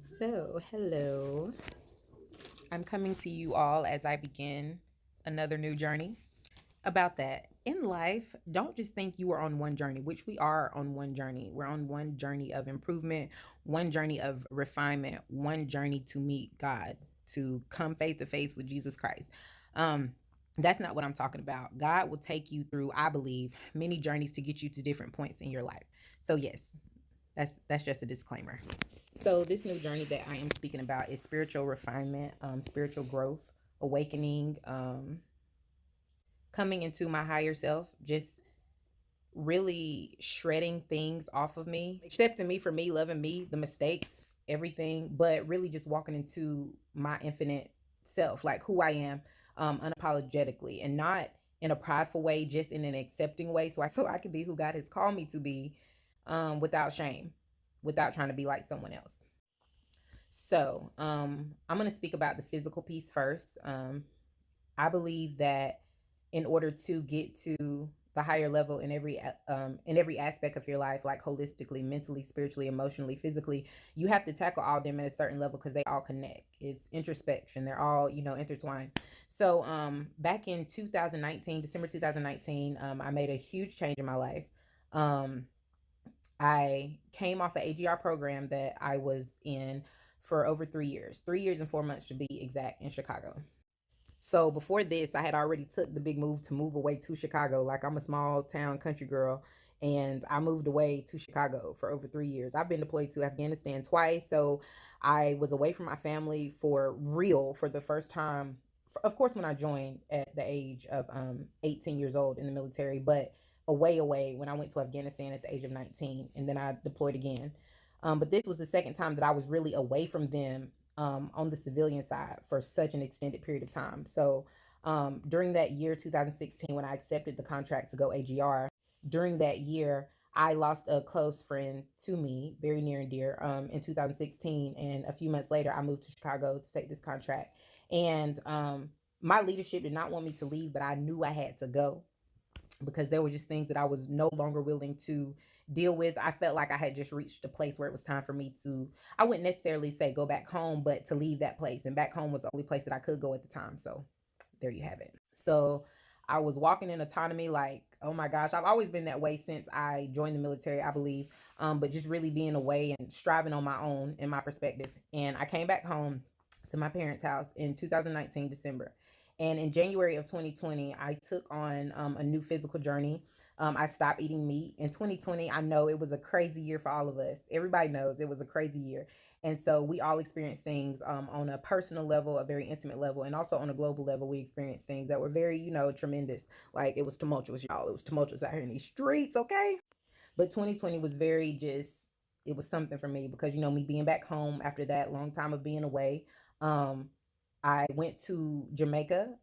So, hello. I'm coming to you all as I begin another new journey. About that, in life, don't just think you are on one journey, which we are on one journey. We're on one journey of improvement, one journey of refinement, one journey to meet God, to come face to face with Jesus Christ. Um, that's not what I'm talking about. God will take you through, I believe, many journeys to get you to different points in your life. So, yes, that's just a disclaimer. So this new journey that I am speaking about is spiritual refinement, spiritual growth, awakening, coming into my higher self, just really shredding things off of me, accepting me for me, loving me, the mistakes, everything, but really just walking into my infinite self, like who I am, unapologetically, and not in a prideful way, just in an accepting way, so I can be who God has called me to be, without shame, without trying to be like someone else. So, I'm going to speak about the physical piece first. I believe that in order to get to the higher level in every aspect of your life, like holistically, mentally, spiritually, emotionally, physically, you have to tackle all of them at a certain level because they all connect. It's introspection. They're all intertwined. So, back in 2019, December 2019, I made a huge change in my life. Um, I came off an AGR program that I was in for over 3 years, 3 years and 4 months to be exact, in Chicago. So before this, I had already took the big move to move away to Chicago. Like, I'm a small town country girl, and I moved away to Chicago for over 3 years. I've been deployed to Afghanistan twice, so I was away from my family for real for the first time. Of course, when I joined at the age of 18 years old in the military, but away when I went to Afghanistan at the age of 19, and then I deployed again. But this was the second time that I was really away from them, on the civilian side for such an extended period of time. So, during that year, 2016, when I accepted the contract to go AGR, during that year, I lost a close friend to me, very near and dear, in 2016. And a few months later, I moved to Chicago to take this contract. And my leadership did not want me to leave, but I knew I had to go because there were just things that I was no longer willing to deal with. I felt like I had just reached a place where it was time for me to, I wouldn't necessarily say go back home, but to leave that place. And back home was the only place that I could go at the time. So there you have it. So I was walking in autonomy, like, oh my gosh, I've always been that way since I joined the military, I believe. But just really being away and striving on my own in my perspective. And I came back home to my parents' house in 2019, December. And in January of 2020, I took on a new physical journey. I stopped eating meat. In 2020, I know it was a crazy year for all of us. Everybody knows it was a crazy year. And so we all experienced things, on a personal level, a very intimate level, and also on a global level. We experienced things that were very, tremendous. Like, it was tumultuous, y'all. It was tumultuous out here in these streets, okay? But 2020 was very just, it was something for me because, me being back home after that long time of being away. Um, I went to Jamaica.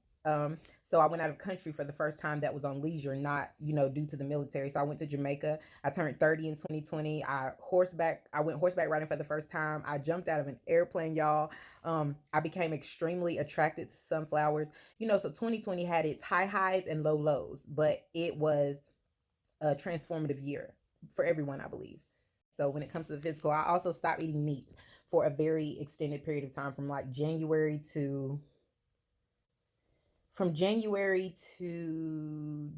So I went out of country for the first time that was on leisure, not, due to the military. So I went to Jamaica. I turned 30 in 2020. I went horseback riding for the first time. I jumped out of an airplane, y'all. I became extremely attracted to sunflowers. So 2020 had its high highs and low lows, but it was a transformative year for everyone, I believe. So when it comes to the physical, I also stopped eating meat for a very extended period of time, from January to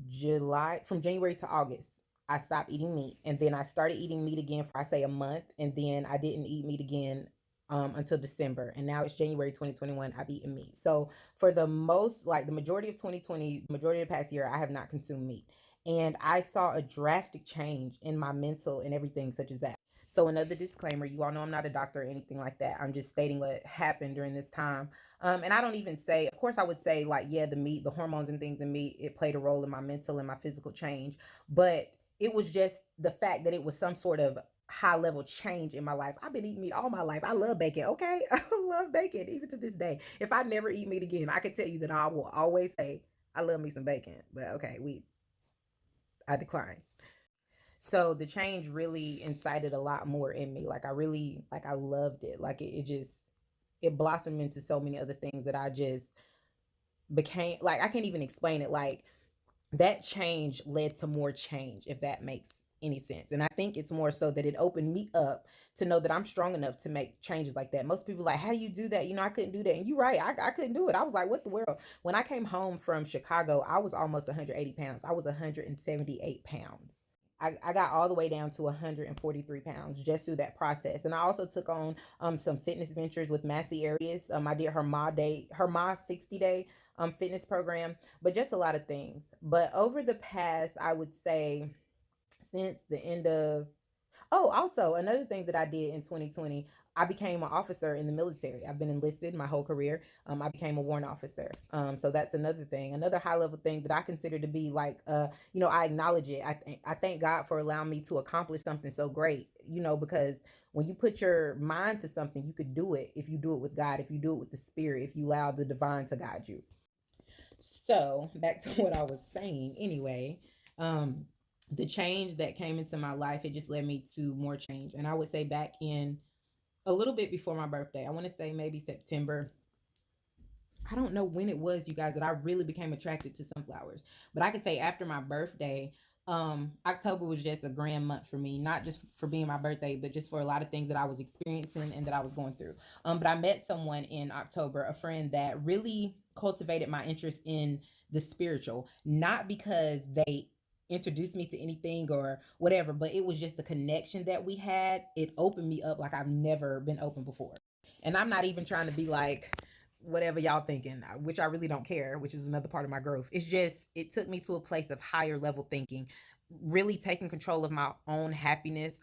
July, from January to August. I stopped eating meat, and then I started eating meat again for, I say, a month, and then I didn't eat meat again, until December, and now it's January 2021. I've eaten meat. So for the most, like the majority of 2020, majority of the past year, I have not consumed meat, and I saw a drastic change in my mental and everything, such as that. So another disclaimer, you all know I'm not a doctor or anything like that. I'm just stating what happened during this time. And I don't even say, of course, I would say, like, yeah, the meat, the hormones and things in meat, it played a role in my mental and my physical change. But it was just the fact that it was some sort of high level change in my life. I've been eating meat all my life. I love bacon. Okay. I love bacon even to this day. If I never eat meat again, I can tell you that I will always say I love me some bacon. But okay, I decline. So the change really incited a lot more in me. Like, I really, like, I loved it. Like, it just, it blossomed into so many other things that I just became, like, I can't even explain it. Like, that change led to more change, if that makes any sense. And I think it's more so that it opened me up to know that I'm strong enough to make changes like that. Most people like, how do you do that? I couldn't do that. And you're right, I couldn't do it. I was like, what the world? When I came home from Chicago, I was almost 180 pounds. I was 178 pounds. I got all the way down to 143 pounds just through that process. And I also took on some fitness ventures with Massey Arias. I did her Ma 60-day fitness program, but just a lot of things. But over the past, I would say, since the end of Oh, also another thing that I did in 2020, I became an officer in the military. I've been enlisted my whole career. I became a warrant officer. So that's another thing, another high level thing that I consider to be like, I acknowledge it. I thank God for allowing me to accomplish something so great. Because when you put your mind to something, you could do it if you do it with God, if you do it with the Spirit, if you allow the divine to guide you. So back to what I was saying. Anyway, um, the change that came into my life, it just led me to more change. And I would say back in a little bit before my birthday, I want to say maybe September. I don't know when it was, you guys, that I really became attracted to sunflowers. But I could say after my birthday, October was just a grand month for me, not just for being my birthday, but just for a lot of things that I was experiencing and that I was going through. But I met someone in October, a friend that really cultivated my interest in the spiritual, not because they introduced me to anything or whatever, but it was just the connection that we had. It opened me up like I've never been open before. And I'm not even trying to be like whatever y'all thinking, which I really don't care, which is another part of my growth. It's just, it took me to a place of higher level thinking, really taking control of my own happiness,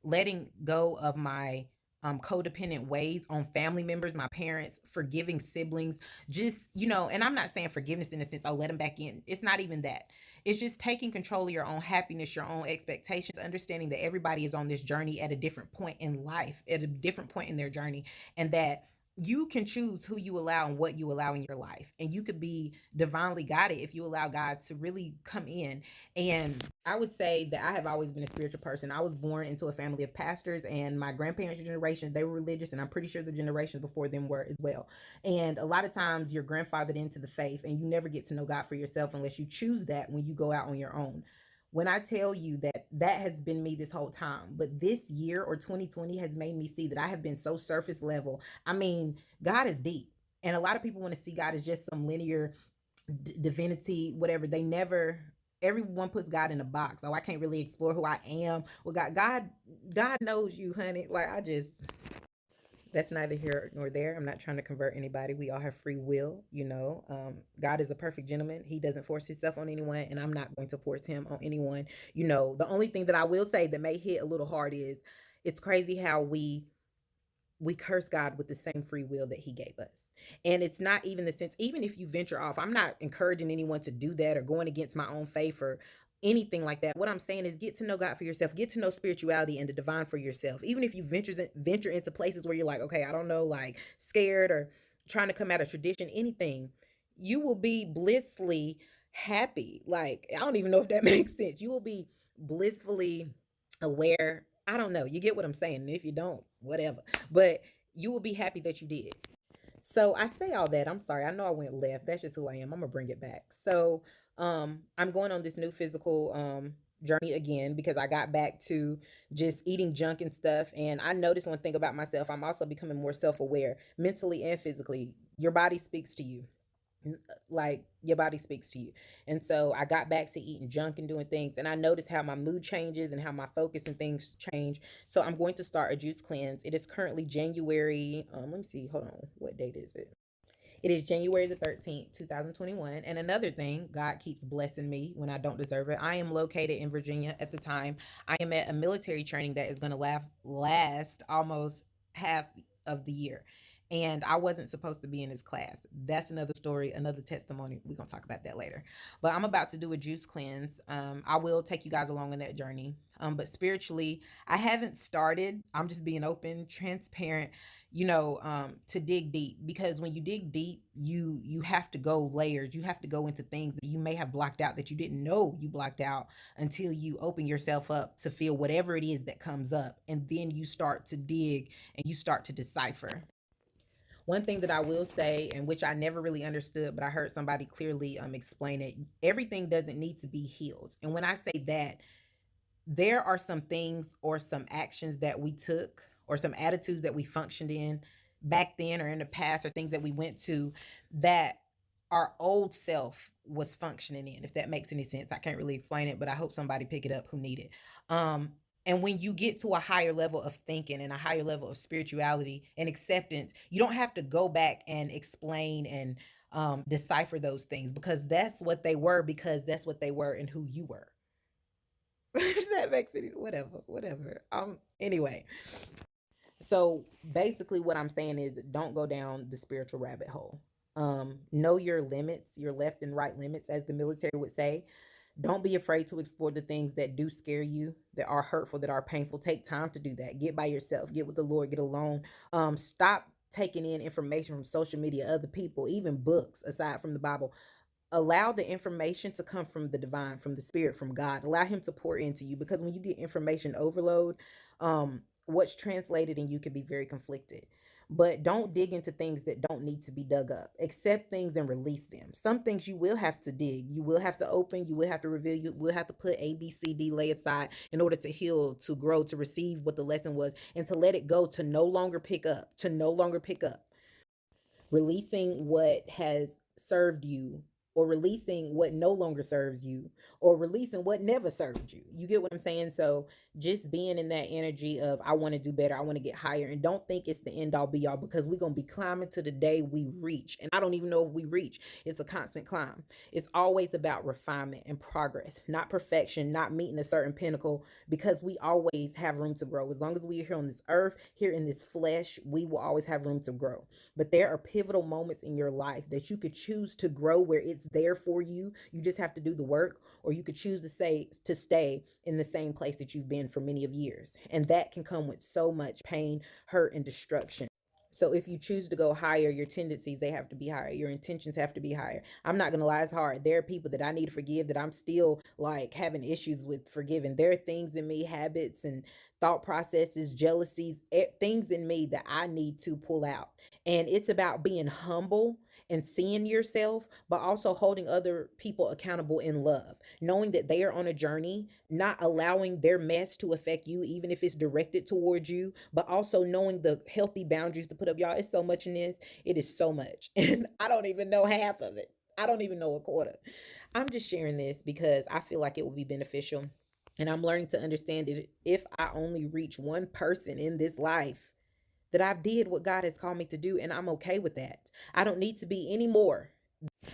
letting go of my codependent ways on family members, my parents, forgiving siblings, just, and I'm not saying forgiveness in the sense, oh, let them back in. It's not even that. It's just taking control of your own happiness, your own expectations, understanding that everybody is on this journey at a different point in life, at a different point in their journey, and that you can choose who you allow and what you allow in your life. And you could be divinely guided if you allow God to really come in. And I would say that I have always been a spiritual person. I was born into a family of pastors, and my grandparents' generation, they were religious, and I'm pretty sure the generations before them were as well. And a lot of times you're grandfathered into the faith, and you never get to know God for yourself unless you choose that when you go out on your own. When I tell you that that has been me this whole time, but this year or 2020 has made me see that I have been so surface level. I mean, God is deep. And a lot of people want to see God as just some linear divinity, whatever. They never, everyone puts God in a box. Oh, I can't really explore who I am. Well, God knows you, honey. Like, that's neither here nor there. I'm not trying to convert anybody. We all have free will. God is a perfect gentleman. He doesn't force himself on anyone, and I'm not going to force him on anyone. The only thing that I will say that may hit a little hard is it's crazy how we curse God with the same free will that he gave us. And it's not even the sense, even if you venture off, I'm not encouraging anyone to do that or going against my own faith or anything like that. What I'm saying is get to know God for yourself, get to know spirituality and the divine for yourself. Even if you venture into places where you're like, okay, I don't know, like scared or trying to come out of tradition, anything, you will be blissfully happy. Like, I don't even know if that makes sense. You will be blissfully aware. I don't know. You get what I'm saying. And if you don't, whatever. But you will be happy that you did. So I say all that. I'm sorry. I know I went left. That's just who I am. I'm gonna bring it back. So I'm going on this new physical journey again because I got back to just eating junk and stuff. And I noticed one thing about myself. I'm also becoming more self-aware mentally and physically. Your body speaks to you, like your body speaks to you. And so I got back to eating junk and doing things, and I noticed how my mood changes and how my focus and things change. So I'm going to start a juice cleanse. It is currently January, let me see, hold on, what date is it? It is January the 13th, 2021. And another thing, God keeps blessing me when I don't deserve it. I am located in Virginia at the time. I am at a military training that is going to last almost half of the year. And I wasn't supposed to be in this class. That's another story, another testimony. We're going to talk about that later. But I'm about to do a juice cleanse. I will take you guys along on that journey. But spiritually, I haven't started. I'm just being open, transparent, to dig deep, because when you dig deep, you have to go layers. You have to go into things that you may have blocked out that you didn't know you blocked out until you open yourself up to feel whatever it is that comes up, and then you start to dig and you start to decipher. One thing that I will say, and which I never really understood, but I heard somebody clearly explain it, everything doesn't need to be healed. And when I say that, there are some things or some actions that we took or some attitudes that we functioned in back then or in the past or things that we went to that our old self was functioning in, if that makes any sense. I can't really explain it, but I hope somebody pick it up who need it. And when you get to a higher level of thinking and a higher level of spirituality and acceptance, you don't have to go back and explain and decipher those things, because that's what they were, because that's what they were and who you were. If that makes any, whatever. Anyway, so basically what I'm saying is don't go down the spiritual rabbit hole. Know your limits, your left and right limits, as the military would say. Don't be afraid to explore the things that do scare you, that are hurtful, that are painful. Take time to do that. Get by yourself, get with the Lord, get alone. Stop taking in information from social media, other people, even books aside from the Bible. Allow the information to come from the divine, from the spirit, from God. Allow him to pour into you, because when you get information overload, what's translated in you can be very conflicted. But don't dig into things that don't need to be dug up. Accept things and release them. Some things you will have to dig, you will have to open, you will have to reveal, you will have to put ABCD, lay aside in order to heal, to grow, to receive what the lesson was, and to let it go, to no longer pick up, to no longer pick up. Releasing what has served you, or releasing what no longer serves you, or releasing what never served you. You get what I'm saying? So just being in that energy of, I want to do better, I want to get higher, and don't think it's the end all be all, because we're going to be climbing to the day we reach. And I don't even know if we reach. It's a constant climb. It's always about refinement and progress, not perfection, not meeting a certain pinnacle, because we always have room to grow. As long as we are here on this earth, here in this flesh, we will always have room to grow. But there are pivotal moments in your life that you could choose to grow where it's there for you. You just have to do the work, or you could choose to stay in the same place that you've been for many of years. And that can come with so much pain, hurt, and destruction. So if you choose to go higher, your tendencies, they have to be higher. Your intentions have to be higher. I'm not going to lie, it's hard. There are people that I need to forgive that I'm still like having issues with forgiving. There are things in me, habits and thought processes, jealousies, things in me that I need to pull out. And it's about being humble and seeing yourself, but also holding other people accountable in love, knowing that they are on a journey, not allowing their mess to affect you, even if it's directed towards you, but also knowing the healthy boundaries to put up. Y'all, it's so much in this. It is so much. And I don't even know half of it. I don't even know a quarter. I'm just sharing this because I feel like it will be beneficial. And I'm learning to understand that if I only reach one person in this life, that I've did what God has called me to do, and I'm okay with that. I don't need to be any more.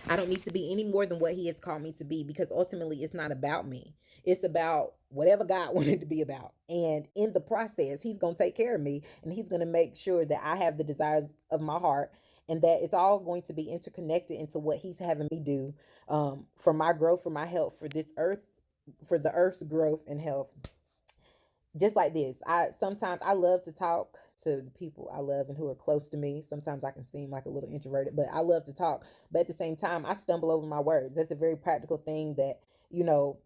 I don't need to be any more than what he has called me to be, because ultimately it's not about me. It's about whatever God wanted to be about. And in the process, he's going to take care of me, and he's going to make sure that I have the desires of my heart, and that it's all going to be interconnected into what he's having me do, for my growth, for my health, for this earth, for the earth's growth and health. Just like this, I sometimes I love to talk to the people I love and who are close to me. Sometimes I can seem like a little introverted, but I love to talk. But at the same time, I stumble over my words. That's a very practical thing that, you know,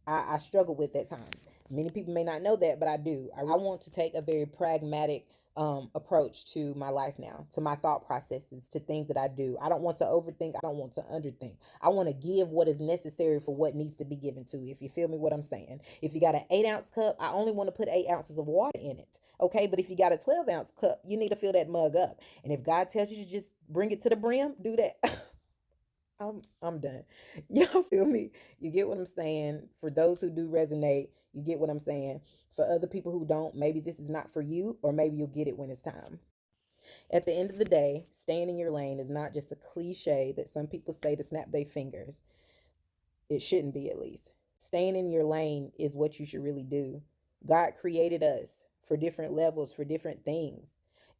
I struggle with at times. Many people may not know that, but I do. I want to take a very pragmatic approach to my life now, to my thought processes, to things that I do. I don't want to overthink. I don't want to underthink. I want to give what is necessary for what needs to be given to. If you feel me, what I'm saying. If you got an 8 ounce cup, I only want to put 8 ounces of water in it. Okay, but if you got a 12 ounce cup, you need to fill that mug up. And if God tells you to just bring it to the brim, do that. I'm done. Y'all feel me? You get what I'm saying? For those who do resonate, you get what I'm saying. For other people who don't, maybe this is not for you, or maybe you'll get it when it's time. At the end of the day, staying in your lane is not just a cliche that some people say to snap their fingers. It shouldn't be, at least. Staying in your lane is what you should really do. God created us for different levels, for different things.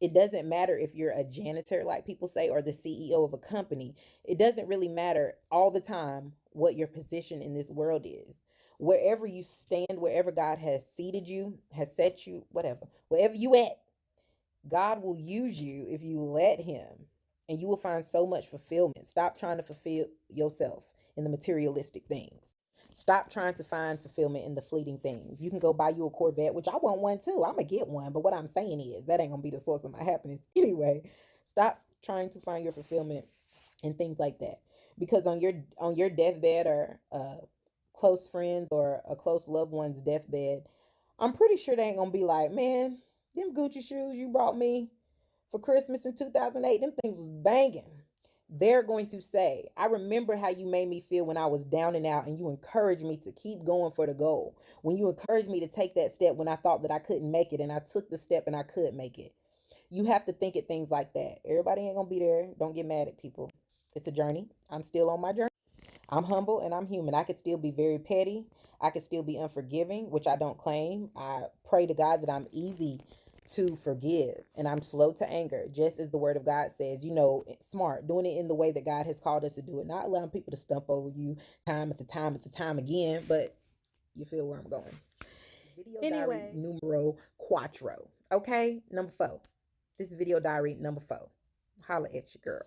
It doesn't matter if you're a janitor, like people say, or the CEO of a company. It doesn't really matter all the time what your position in this world is. Wherever you stand, wherever God has seated you, has set you, whatever, wherever you at, God will use you if you let him, and you will find so much fulfillment. Stop trying to fulfill yourself in the materialistic things. Stop trying to find fulfillment in the fleeting things. You can go buy you a Corvette, which I want one too. I'm gonna get one, but what I'm saying is that ain't gonna be the source of my happiness anyway. Stop trying to find your fulfillment in things like that, because on your deathbed or close friends or a close loved one's deathbed, I'm pretty sure they ain't gonna be like, man, them Gucci shoes you brought me for Christmas in 2008, them things was banging. They're going to say, I remember how you made me feel when I was down and out, and you encouraged me to keep going for the goal. When you encouraged me to take that step when I thought that I couldn't make it, and I took the step and I could make it. You have to think at things like that. Everybody ain't gonna be there. Don't get mad at people. It's a journey. I'm still on my journey. I'm humble and I'm human. I could still be very petty. I could still be unforgiving, which I don't claim. I pray to God that I'm easy to forgive and I'm slow to anger, just as the word of God says, smart, doing it in the way that God has called us to do it, not allowing people to stump over you time after time after time again. But you feel where I'm going. Video diary numero quattro. Okay, number 4. This is video diary number 4. Holla at your girl.